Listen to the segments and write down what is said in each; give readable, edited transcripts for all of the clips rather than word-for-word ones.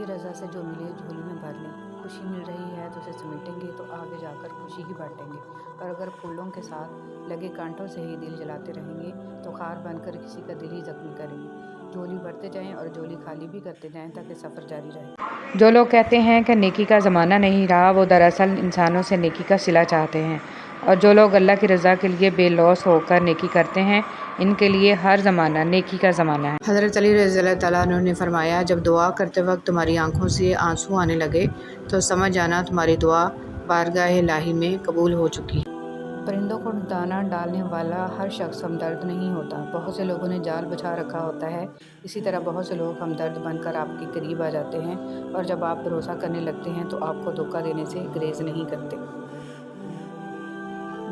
रज़ा से जो मिले झोली में भर लें। खुशी मिल रही है तो उसे समेटेंगे तो आगे जाकर खुशी ही बांटेंगे, और अगर फूलों के साथ लगे कांटों से ही दिल जलाते रहेंगे तो खार बनकर किसी का दिल ही जख्मी करेंगे। झोली भरते जाएं और झोली खाली भी करते जाएं ताकि सफ़र जारी रहे। जो लोग कहते हैं कि नेकी का ज़माना नहीं रहा, वो दरअसल इंसानों से नेकी का सिला चाहते हैं, और जो लोग अल्लाह की रज़ा के लिए बेलौस होकर नेकी करते हैं, इनके लिए हर ज़माना नेकी का ज़माना है। हज़रत अली रज़ी अल्लाह तआला अन्हु ने फरमाया, जब दुआ करते वक्त तुम्हारी आंखों से आंसू आने लगे तो समझ जाना तुम्हारी दुआ बारगाह इलाही में कबूल हो चुकी है। परिंदों को दाना डालने वाला हर शख्स हमदर्द नहीं होता। बहुत से लोगों ने जाल बिछा रखा होता है। इसी तरह बहुत से लोग हमदर्द बनकर आपके करीब आ जाते हैं, और जब आप भरोसा करने लगते हैं तो आपको धोखा देने से गुरेज नहीं करते।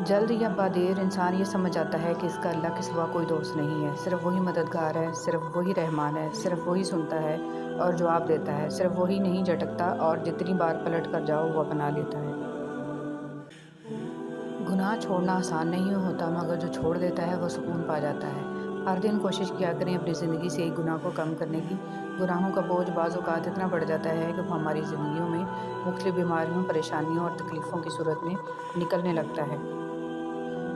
जल्द या बादेर इंसान ये समझ आता है कि इसका अल्लाह के सिवा कोई दोस्त नहीं है। सिर्फ वही मददगार है, सिर्फ वही रहमान है, सिर्फ वही सुनता है और जवाब देता है, सिर्फ वही नहीं झटकता और जितनी बार पलट कर जाओ वो अपना लेता है। गुनाह छोड़ना आसान नहीं होता, मगर जो छोड़ देता है वो सुकून पा जाता है। हर दिन कोशिश किया करें अपनी ज़िंदगी से एक गुनाह को कम करने की। गुनाहों का बोझ बाज़ औक़ात इतना बढ़ जाता है कि वो हमारी ज़िंदगियों में मुख्तलिफ़ बीमारियों, परेशानियों और तकलीफ़ों की सूरत में निकलने लगता है।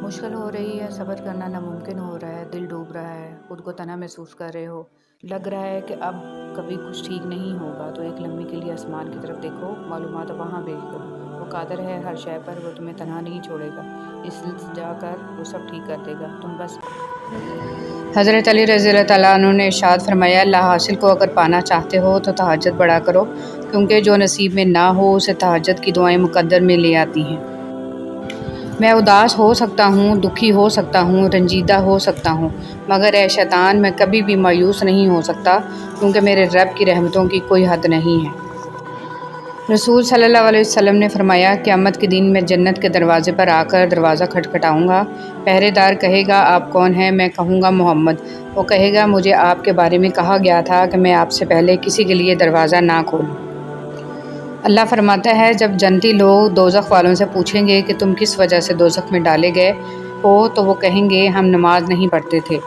मुश्किल हो रही है, सब्र करना नामुमकिन हो रहा है, दिल डूब रहा है, खुद को तना महसूस कर रहे हो, लग रहा है कि अब कभी कुछ ठीक नहीं होगा, तो एक लम्हे के लिए आसमान की तरफ देखो, मालूमात वहाँ भेज दो। वो कादिर है हर शय पर, वो तुम्हें तन्हा नहीं छोड़ेगा, इसलिए जाकर वो सब ठीक कर देगा, तुम बस। हज़रत अली रज़ी अल्लाह तआला अन्हु ने इरशाद फरमाया, अल्लाह हासिल को अगर पाना चाहते हो तो तहज्जुद बढ़ा करो, क्योंकि जो नसीब में ना हो उसे तहज्जुद की दुआएं मुकद्दर में ले आती हैं। मैं उदास हो सकता हूँ, दुखी हो सकता हूँ, रंजीदा हो सकता हूँ, मगर ए शैतान मैं कभी भी मायूस नहीं हो सकता, क्योंकि मेरे रब की रहमतों की कोई हद नहीं है। रसूल सल्लल्लाहु अलैहि वसल्लम ने फरमाया, क़यामत के दिन मैं जन्नत के दरवाज़े पर आकर दरवाज़ा खटखटाऊँगा। पहरेदार कहेगा, आप कौन हैं? मैं कहूँगा, मोहम्मद। वो कहेगा, मुझे आपके बारे में कहा गया था कि मैं आपसे पहले किसी के लिए दरवाज़ा ना खोलूँ। अल्लाह फरमाता है, जब जन्नती लोग दोज़ख वालों से पूछेंगे कि तुम किस वजह से दोज़ख में डाले गए हो, तो वो कहेंगे, हम नमाज नहीं पढ़ते थे।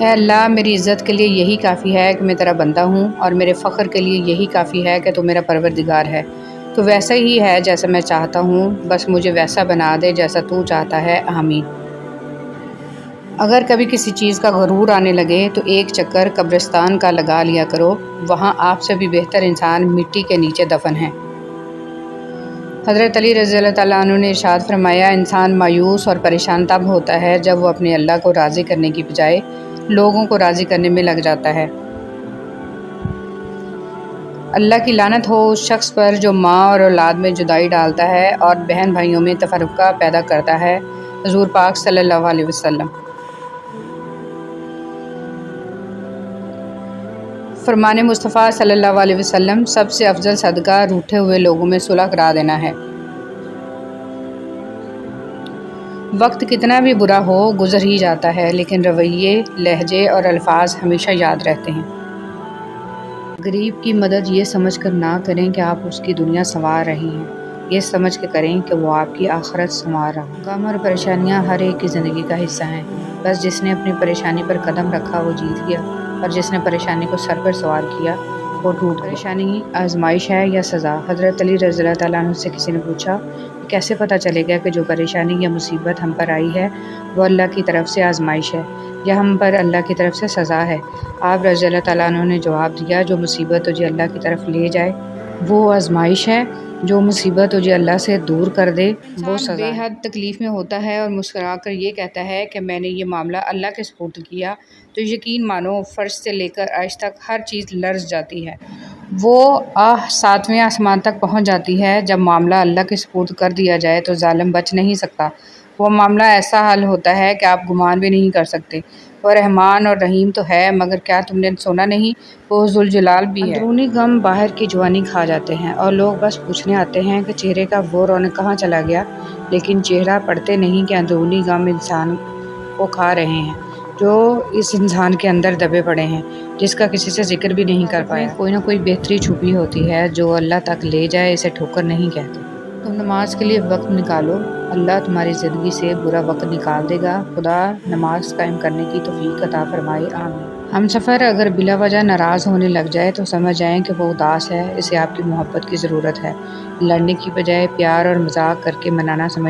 ऐ अल्लाह, मेरी इज़्ज़त के लिए यही काफ़ी है कि मैं तेरा बंदा हूँ, और मेरे फ़ख्र के लिए यही काफ़ी है कि तू मेरा परवरदिगार है। तो वैसा ही है जैसा मैं चाहता हूँ, बस मुझे वैसा बना दे जैसा तू चाहता है, आमीन। अगर कभी किसी चीज़ का गरूर आने लगे तो एक चक्कर कब्रिस्तान का लगा लिया करो, वहाँ आपसे भी बेहतर इंसान मिट्टी के नीचे दफन है। हज़रत अली रज़ी अल्लाह तआला अन्हु ने इरशाद फरमाया, इंसान मायूस और परेशान तब होता है जब वो अपने अल्लाह को राज़ी करने की बजाय लोगों को राज़ी करने में लग जाता है। अल्लाह की लानत हो उस शख्स पर जो माँ और औलाद में जुदाई डालता है और बहन भाइयों में तफर्रुक़ा पैदा करता है। हुज़ूर पाक सल्लल्लाहु अलैहि वसल्लम। फरमाने मुस्तफ़ा सल्लल्लाहु अलैहि वसल्लम, सबसे अफजल सदका रूठे हुए लोगों में सुलह करा देना है। वक्त कितना भी बुरा हो गुज़र ही जाता है, लेकिन रवैये, लहजे और अल्फाज हमेशा याद रहते हैं। गरीब की मदद ये समझ कर ना करें कि आप उसकी दुनिया संवार रही हैं, ये समझ के करें कि वो आपकी आखिरत संवार रहा। गम और परेशानियाँ हर एक की ज़िंदगी का हिस्सा हैं, बस जिसने अपनी परेशानी पर कदम रखा वो जीत गया, और जिसने परेशानी को सर पर सवार किया वो टूट। परेशानी आजमाइश है या सज़ा? हज़रत अली रज़ी अल्लाह तआला अन्हु से किसी ने पूछा, कैसे पता चलेगा कि जो परेशानी या मुसीबत हम पर आई है वो अल्लाह की तरफ से आजमाइश है या हम पर अल्लाह की तरफ से सज़ा है? आप रज़ी अल्लाह तआला अन्हु ने जवाब दिया, जो मुसीबत तुझे अल्लाह की तरफ ले जाए वो आजमाइश है, जो मुसीबत तुझे अल्लाह से दूर कर दे वो सज़ा। बेहद तकलीफ़ में होता है और मुस्कुरा कर ये कहता है कि मैंने ये मामला अल्लाह के सुपुर्द किया, तो यकीन मानो फ़र्श से लेकर अर्श तक हर चीज़ लर्ज़ जाती है। वो सातवें आसमान तक पहुँच जाती है। जब मामला अल्लाह के सुपुर्द कर दिया जाए तो ज़ालिम बच नहीं सकता। वो मामला ऐसा हल होता है कि आप गुमान भी नहीं कर सकते। वो रहमान और रहीम तो है, मगर क्या तुमने सुना नहीं, वो ज़ुल जलाल भी है। अंदरूनी गम बाहर की जवानी खा जाते हैं, और लोग बस पूछने आते हैं कि चेहरे का वो रौनक कहाँ चला गया, लेकिन चेहरा पढ़ते नहीं कि अंदरूनी गम इंसान को खा रहे हैं, जो इस इंसान के अंदर दबे पड़े हैं, जिसका किसी से जिक्र भी नहीं कर पाया। कोई ना कोई बेहतरी छुपी होती है जो अल्लाह तक ले जाए, इसे ठोकर नहीं कहते। तुम नमाज के लिए वक्त निकालो, अल्लाह तुम्हारी ज़िंदगी से बुरा वक्त निकाल देगा। खुदा नमाज कायम करने की तौफीक अता फरमाए, आमीन। ہم سفر اگر بلا وجہ ناراض ہونے لگ جائے تو سمجھ جائیں کہ وہ اداس ہے، اسے آپ کی محبت کی ضرورت ہے۔ لڑنے کی بجائے پیار اور مذاق کر کے منانا سمجھ